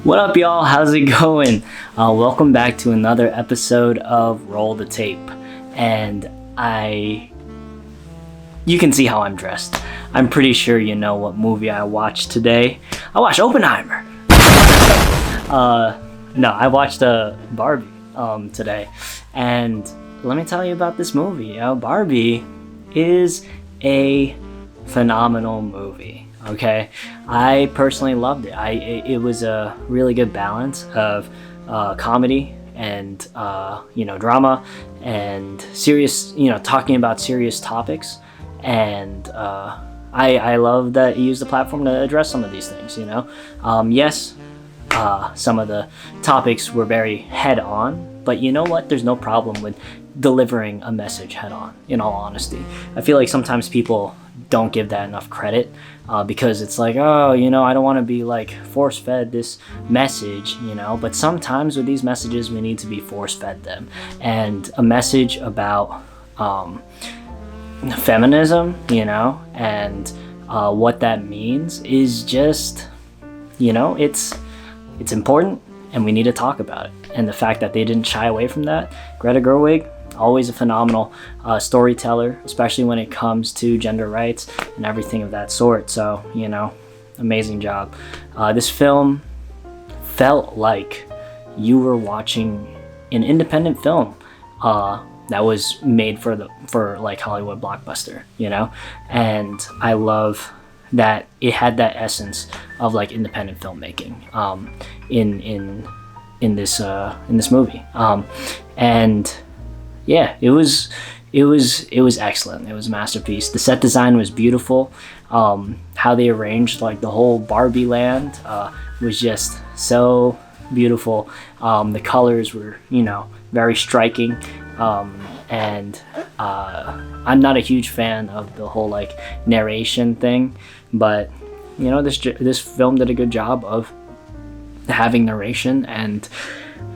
What up, y'all? How's it going? Welcome back to another episode of Roll the Tape. And you can see how I'm dressed. I'm pretty sure you know what movie I watched today. I watched Oppenheimer. No, I watched Barbie today. And let me tell you about this movie. Barbie is a phenomenal movie. Okay, I personally loved it. It was a really good balance of comedy and drama and serious, talking about serious topics. And I love that he used the platform to address some of these things. Yes, some of the topics were very head on, but you know what? There's no problem with delivering a message head on. In all honesty, I feel like sometimes people don't give that enough credit because it's like, I don't want to be like force fed this message, but sometimes with these messages we need to be force fed them. And a message about feminism, and what that means is just, it's important, and we need to talk about it. And the fact that they didn't shy away from that. Greta Gerwig, always a phenomenal storyteller, especially when it comes to gender rights and everything of that sort. So, amazing job. This film felt like you were watching an independent film that was made for like Hollywood Blockbuster, and I love that it had that essence of like independent filmmaking in this movie, and yeah, it was excellent. It was a masterpiece. The set design was beautiful. How they arranged like the whole Barbie land was just so beautiful. The colors were, very striking. And I'm not a huge fan of the whole like narration thing, but this film did a good job of having narration and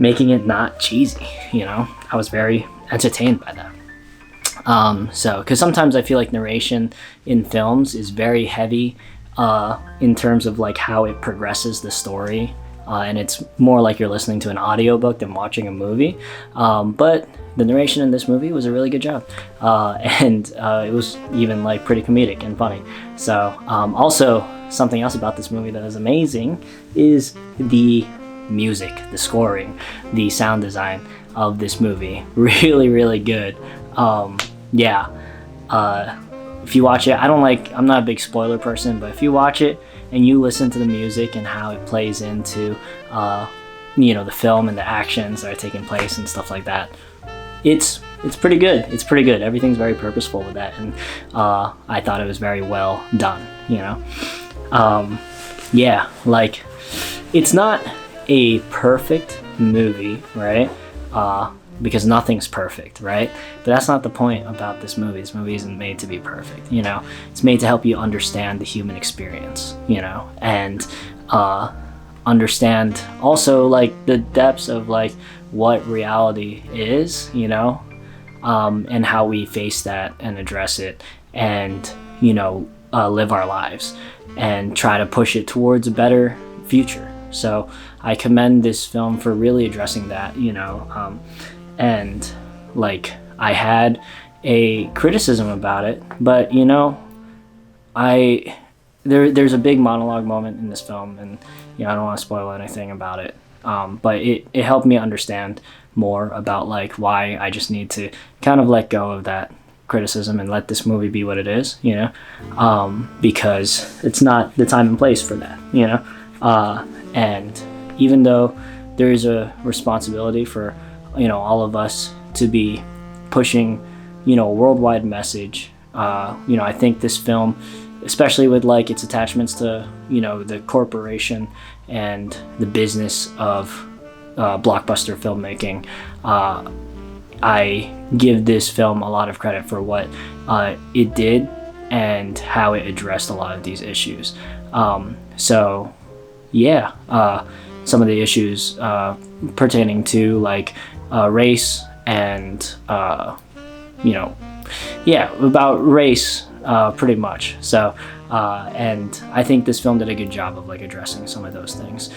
making it not cheesy. I was very entertained by that. Because sometimes I feel like narration in films is very heavy in terms of like how it progresses the story, and it's more like you're listening to an audiobook than watching a movie. But the narration in this movie was a really good job, and it was even like pretty comedic and funny. So also something else about this movie that is amazing is the music, the scoring, the sound design of this movie. Really, really good. If you watch it, I'm not a big spoiler person, but if you watch it and you listen to the music and how it plays into the film and the actions that are taking place and stuff like that, it's pretty good. It's pretty good. Everything's very purposeful with that, and I thought it was very well done. Like, it's not a perfect movie, right? Because nothing's perfect, right? But that's not the point about this movie. This movie isn't made to be perfect, It's made to help you understand the human experience, and understand also like the depths of like what reality is, and how we face that and address it, and live our lives and try to push it towards a better future. So I commend this film for really addressing that, and like I had a criticism about it, but there's a big monologue moment in this film, and I don't want to spoil anything about it, but it helped me understand more about like why I just need to kind of let go of that criticism and let this movie be what it is, because it's not the time and place for that, and even though there is a responsibility for all of us to be pushing a worldwide message, I think this film, especially with like its attachments to the corporation and the business of blockbuster filmmaking, I give this film a lot of credit for what it did and how it addressed a lot of these issues. Some of the issues pertaining to like race and about race pretty much. So, and I think this film did a good job of like addressing some of those things.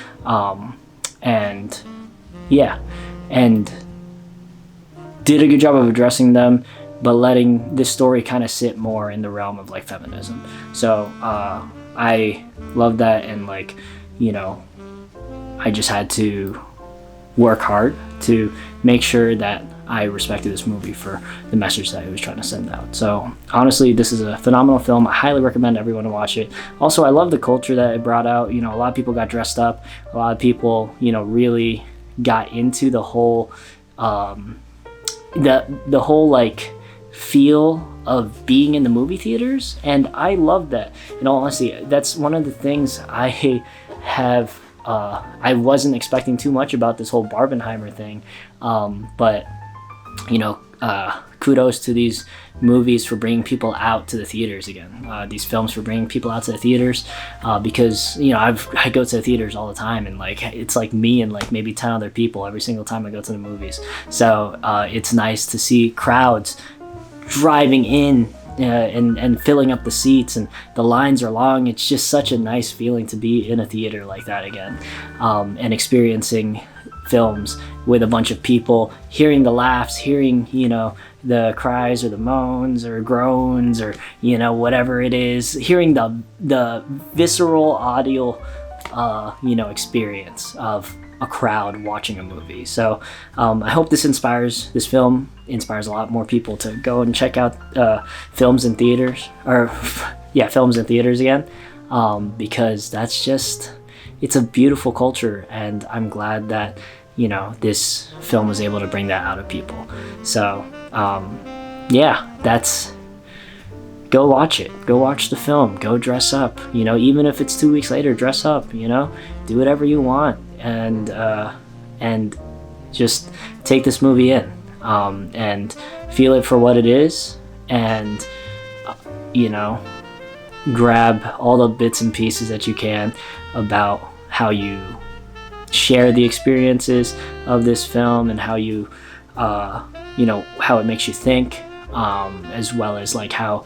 And yeah, and did a good job of addressing them, but letting this story kind of sit more in the realm of like feminism. So I love that, and like, you know, I just had to work hard to make sure that I respected this movie for the message that it was trying to send out. So honestly, this is a phenomenal film. I highly recommend everyone to watch it. Also, I love the culture that it brought out. You know, a lot of people got dressed up. A lot of people, you know, really got into the whole, the whole like feel of being in the movie theaters. And I love that. In all honesty, that's one of the things I have, I wasn't expecting too much about this whole Barbenheimer thing. But you know, kudos to these movies for bringing people out to the theaters again. These films for bringing people out to the theaters, because, you know, I go to the theaters all the time, and like it's like me and like maybe 10 other people every single time I go to the movies. So it's nice to see crowds driving in and filling up the seats, and the lines are long. It's just such a nice feeling to be in a theater like that again, and experiencing films with a bunch of people, hearing the laughs, hearing, you know, the cries or the moans or groans or, you know, whatever it is, hearing the visceral audio, you know, experience of a crowd watching a movie. So I hope this film inspires a lot more people to go and check out films in theaters, or yeah, films in theaters again, because that's just, it's a beautiful culture, and I'm glad that, you know, this film was able to bring that out of people. So yeah, that's, go watch it, go watch the film, go dress up, you know, even if it's 2 weeks later, dress up, you know, do whatever you want, and just take this movie in, and feel it for what it is, and you know, grab all the bits and pieces that you can about how you share the experiences of this film, and how you, you know, how it makes you think, as well as like how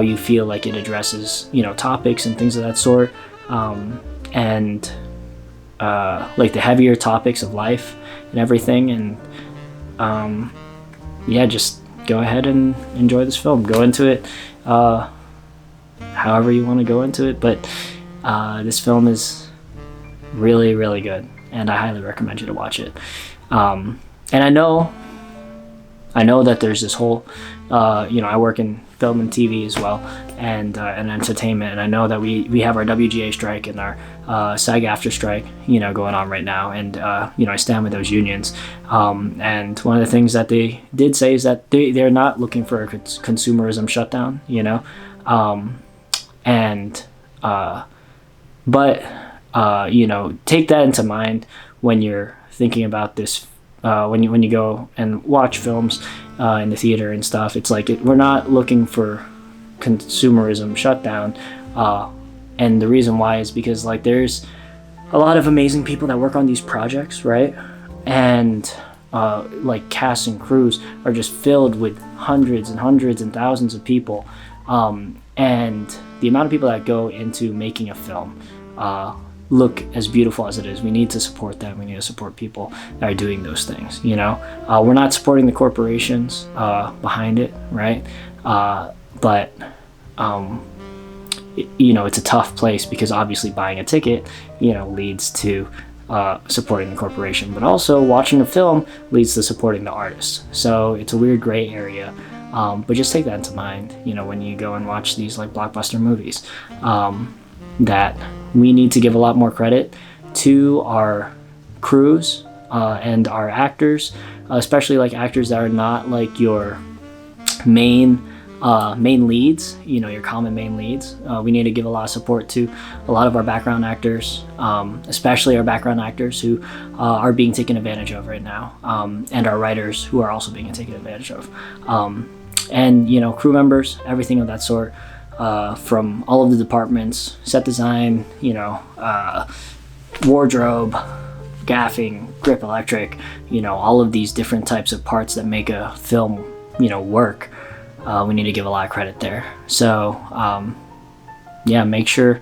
you feel like it addresses, you know, topics and things of that sort, and like the heavier topics of life and everything. And yeah, just go ahead and enjoy this film. Go into it however you want to go into it, but this film is really, really good, and I highly recommend you to watch it. And I know that there's this whole, you know, I work in film and TV as well, and entertainment, and I know that we have our WGA strike and our SAG-AFTRA strike, you know, going on right now, and you know, I stand with those unions, and one of the things that they did say is that they're not looking for a consumerism shutdown, you know, but you know, take that into mind when you're thinking about this, when you go and watch films in the theater and stuff. It's like, we're not looking for consumerism shutdown, and the reason why is because like there's a lot of amazing people that work on these projects, right? And like cast and crews are just filled with hundreds and hundreds and thousands of people, and the amount of people that go into making a film look as beautiful as it is, we need to support them. We need to support people that are doing those things, you know. We're not supporting the corporations behind it, right? But you know, it's a tough place, because obviously buying a ticket, you know, leads to supporting the corporation, but also watching the film leads to supporting the artist. So it's a weird gray area, but just take that into mind, you know, when you go and watch these like blockbuster movies, that we need to give a lot more credit to our crews and our actors, especially like actors that are not like your main leads, you know, your common main leads. We need to give a lot of support to a lot of our background actors, especially our background actors who are being taken advantage of right now, and our writers who are also being taken advantage of, and you know, crew members, everything of that sort, from all of the departments, set design, you know, wardrobe, gaffing, grip electric, you know, all of these different types of parts that make a film, you know, work. we need to give a lot of credit there. So yeah, make sure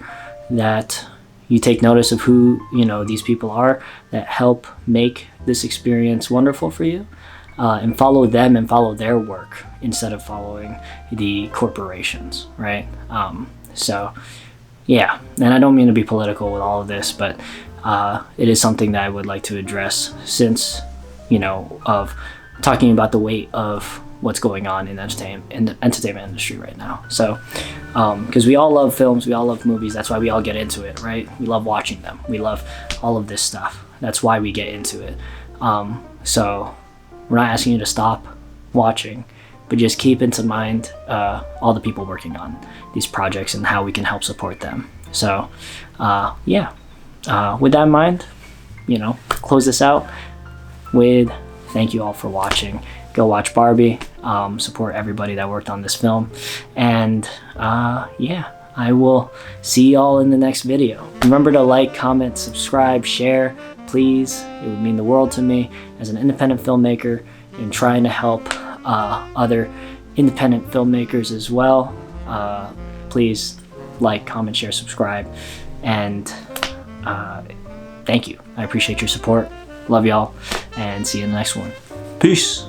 that you take notice of who, you know, these people are that help make this experience wonderful for you, and follow them and follow their work instead of following the corporations, right? So yeah, and I don't mean to be political with all of this, but it is something that I would like to address, since, you know, of talking about the weight of what's going on in the entertainment industry right now. So because we all love films, we all love movies, that's why we all get into it, right? We love watching them, we love all of this stuff, that's why we get into it. So we're not asking you to stop watching, but just keep into mind all the people working on these projects and how we can help support them. So yeah, with that in mind, you know, close this out with thank you all for watching. Go watch Barbie, support everybody that worked on this film, and yeah, I will see y'all in the next video. Remember to like, comment, subscribe, share, please. It would mean the world to me as an independent filmmaker and trying to help other independent filmmakers as well. Please like, comment, share, subscribe, and thank you. I appreciate your support. Love y'all, and see you in the next one. Peace.